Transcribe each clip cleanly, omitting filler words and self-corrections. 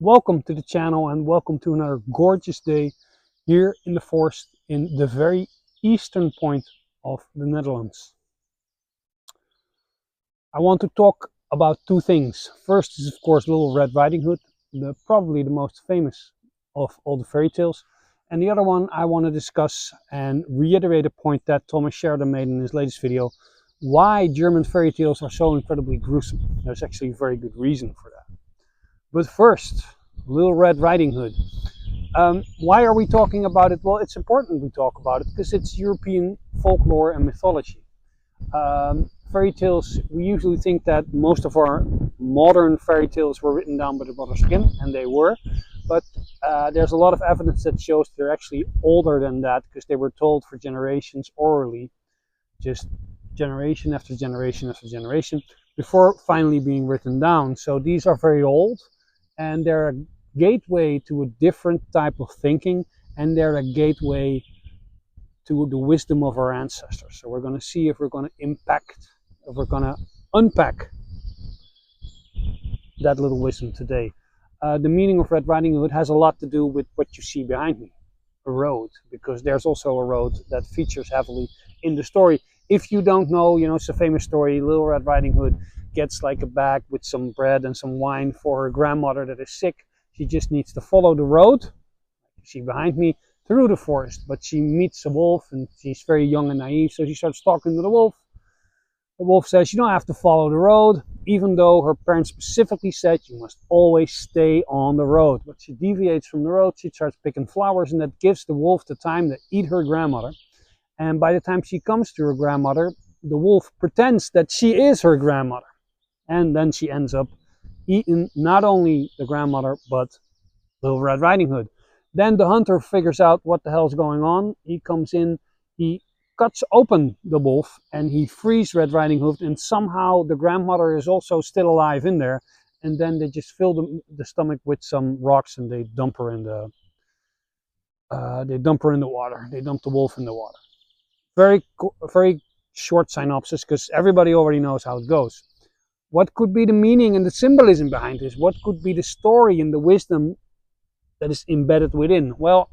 Welcome to the channel and welcome to another gorgeous day here in the forest in the very eastern point of the Netherlands. I want to talk about two things. First is of course Little Red Riding Hood, probably the most famous of all the fairy tales. And the other one I want to discuss and reiterate a point that Thomas Sheridan made in his latest video, why German fairy tales are so incredibly gruesome. There's actually a very good reason for that. But first, Little Red Riding Hood. Why are we talking about it? Well, it's important we talk about it because it's European folklore and mythology. Fairy tales, we usually think that most of our modern fairy tales were written down by the Brothers Grimm, and they were. But there's a lot of evidence that shows they're actually older than that because they were told for generations orally, just generation after generation after generation, before finally being written down. So these are very old, and they're a gateway to a different type of thinking, and they're a gateway to the wisdom of our ancestors. So we're going to see if we're going to unpack that little wisdom today. The meaning of Red Riding Hood has a lot to do with what you see behind me, a road, because there's also a road that features heavily in the story. If you don't know, it's a famous story. Little Red Riding Hood gets like a bag with some bread and some wine for her grandmother that is sick. She just needs to follow the road, you see behind me, through the forest. But she meets a wolf, and she's very young and naive, so she starts talking to the wolf. The wolf says, you don't have to follow the road, even though her parents specifically said you must always stay on the road. But she deviates from the road, she starts picking flowers, and that gives the wolf the time to eat her grandmother. And by the time she comes to her grandmother, the wolf pretends that she is her grandmother. And then she ends up eating not only the grandmother, but Little Red Riding Hood. Then the hunter figures out what the hell's going on. He comes in, he cuts open the wolf, and he frees Red Riding Hood, and somehow the grandmother is also still alive in there. And then they just fill the stomach with some rocks, and they dump her in the water. They dump the wolf in the water. Very short synopsis, because everybody already knows how it goes. What could be the meaning and the symbolism behind this? What could be the story and the wisdom that is embedded within? Well,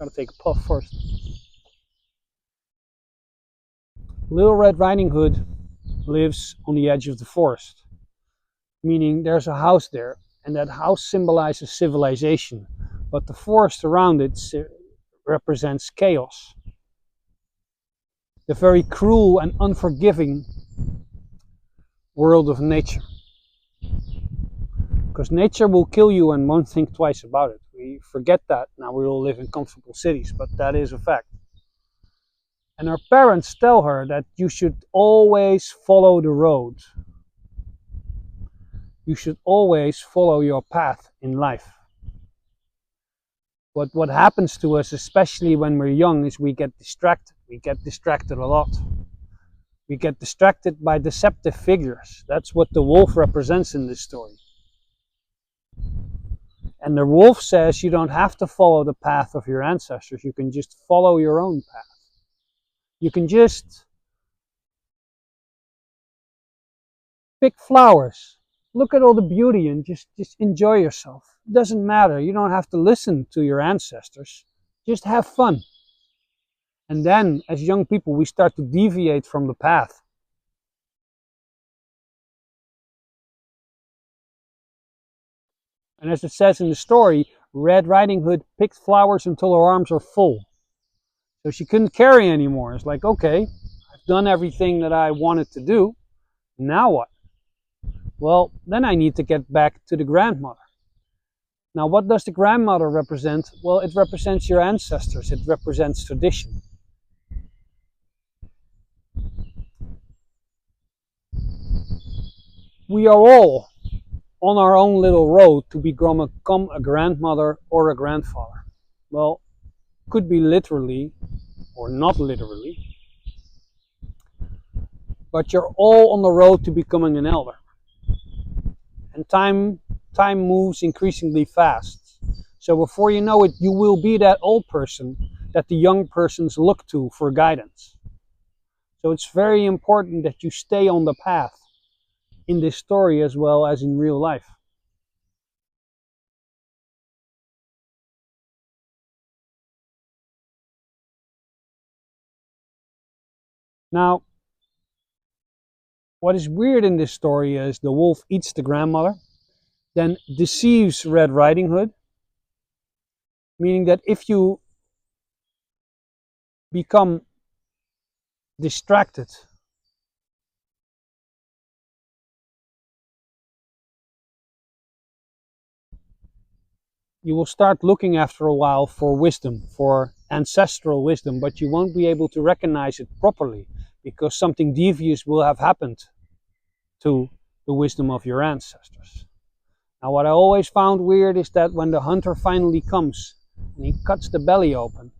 gotta take a puff first. Little Red Riding Hood lives on the edge of the forest, meaning there's a house there, and that house symbolizes civilization, but the forest around it represents chaos. The very cruel and unforgiving world of nature. Because nature will kill you and won't think twice about it. We forget that. Now we all live in comfortable cities, but that is a fact. And her parents tell her that you should always follow the road. You should always follow your path in life. But what happens to us, especially when we're young, is we get distracted. We get distracted a lot. We get distracted by deceptive figures. That's what the wolf represents in this story. And the wolf says you don't have to follow the path of your ancestors. You can just follow your own path. You can just pick flowers. Look at all the beauty and just enjoy yourself. It doesn't matter. You don't have to listen to your ancestors. Just have fun. And then, as young people, we start to deviate from the path. And as it says in the story, Red Riding Hood picked flowers until her arms were full. So she couldn't carry anymore. It's like, okay, I've done everything that I wanted to do. Now what? Well, then I need to get back to the grandmother. Now, what does the grandmother represent? Well, it represents your ancestors. It represents tradition. We are all on our own little road to become a grandmother or a grandfather. Well, could be literally or not literally, but you're all on the road to becoming an elder. And time moves increasingly fast. So before you know it, you will be that old person that the young persons look to for guidance. So it's very important that you stay on the path in this story as well as in real life. Now, what is weird in this story is the wolf eats the grandmother, then deceives Red Riding Hood, meaning that if you become distracted, you will start looking after a while for wisdom, for ancestral wisdom, but you won't be able to recognize it properly because something devious will have happened to the wisdom of your ancestors. Now, what I always found weird is that when the hunter finally comes and he cuts the belly open,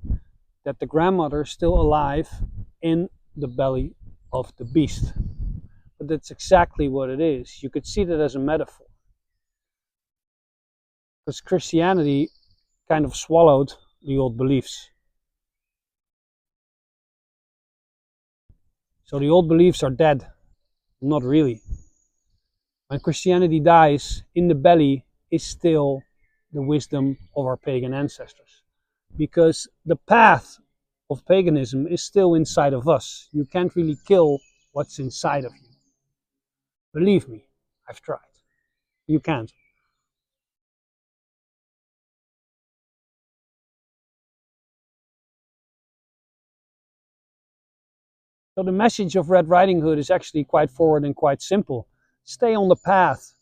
that the grandmother is still alive in the belly of the beast. But that's exactly what it is. You could see that as a metaphor. Because Christianity kind of swallowed the old beliefs. So the old beliefs are dead. Not really. When Christianity dies, in the belly is still the wisdom of our pagan ancestors. Because the path of paganism is still inside of us. You can't really kill what's inside of you. Believe me, I've tried. You can't. So the message of Red Riding Hood is actually quite forward and quite simple. Stay on the path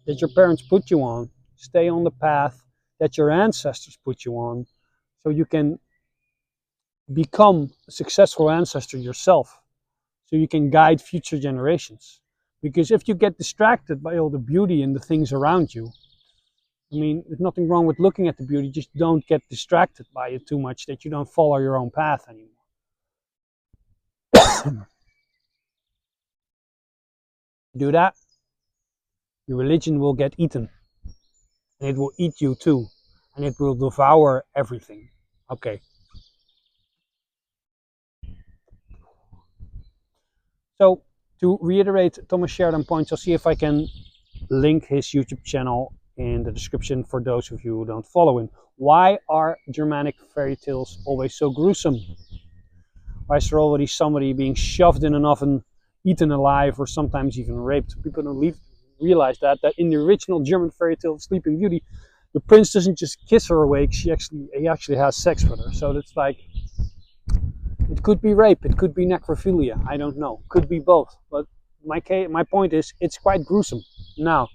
that your parents put you on. Stay on the path that your ancestors put you on, so you can become a successful ancestor yourself, so you can guide future generations. Because if you get distracted by all the beauty and the things around you, I mean, there's nothing wrong with looking at the beauty, just don't get distracted by it too much that you don't follow your own path anymore. Do that, your religion will get eaten, and it will eat you too, and it will devour everything. Okay, so to reiterate Thomas Sheridan points, I'll see if I can link his YouTube channel in the description for those of you who don't follow him. Why are Germanic fairy tales always so gruesome? Why is there already somebody being shoved in an oven, eaten alive, or sometimes even raped? People don't realize that in the original German fairy tale Sleeping Beauty, the prince doesn't just kiss her awake, he actually has sex with her. So it's like, it could be rape, it could be necrophilia, I don't know. Could be both. But my point is, it's quite gruesome. Now,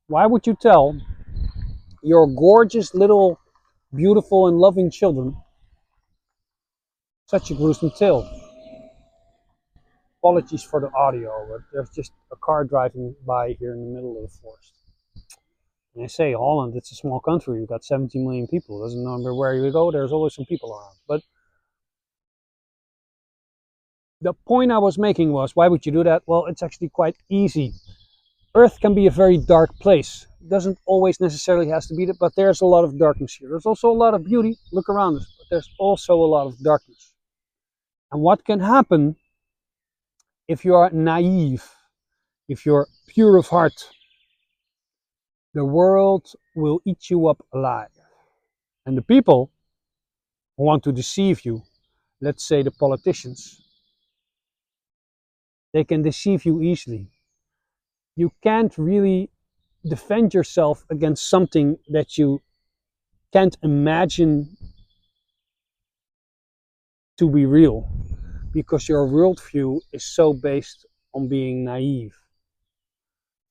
why would you tell your gorgeous little beautiful and loving children such a gruesome tale? Apologies for the audio, but there's just a car driving by here in the middle of the forest. And I say Holland, it's a small country. You've got 17 million people. It doesn't matter where you go, there's always some people around. But the point I was making was, why would you do that? Well, it's actually quite easy. Earth can be a very dark place. It doesn't always necessarily has to be that, but there's a lot of darkness here. There's also a lot of beauty. Look around us, but there's also a lot of darkness. And what can happen if you are naive, if you're pure of heart? The world will eat you up alive. And the people who want to deceive you, let's say the politicians, they can deceive you easily. You can't really defend yourself against something that you can't imagine to be real, because your worldview is so based on being naive.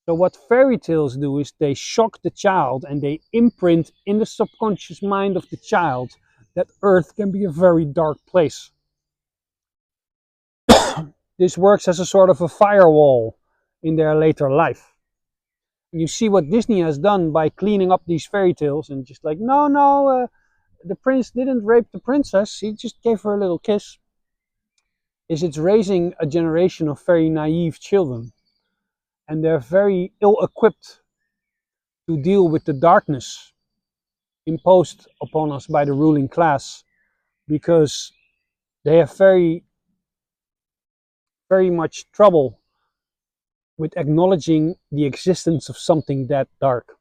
So what fairy tales do is they shock the child and they imprint in the subconscious mind of the child that Earth can be a very dark place. This works as a sort of a firewall in their later life. You see what Disney has done by cleaning up these fairy tales and just like, no, the prince didn't rape the princess, he just gave her a little kiss. Is it's raising a generation of very naive children, and they're very ill-equipped to deal with the darkness imposed upon us by the ruling class, because they have very very much trouble with acknowledging the existence of something that dark.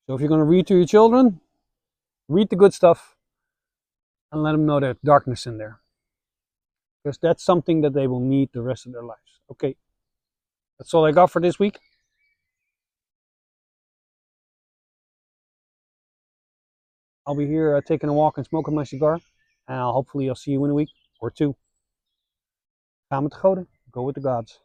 So if you're going to read to your children, read the good stuff and let them know there's darkness in there. Because that's something that they will need the rest of their lives. Okay, that's all I got for this week. I'll be here taking a walk and smoking my cigar. And hopefully I'll see you in a week or two. Ga met de goden. Go with the gods.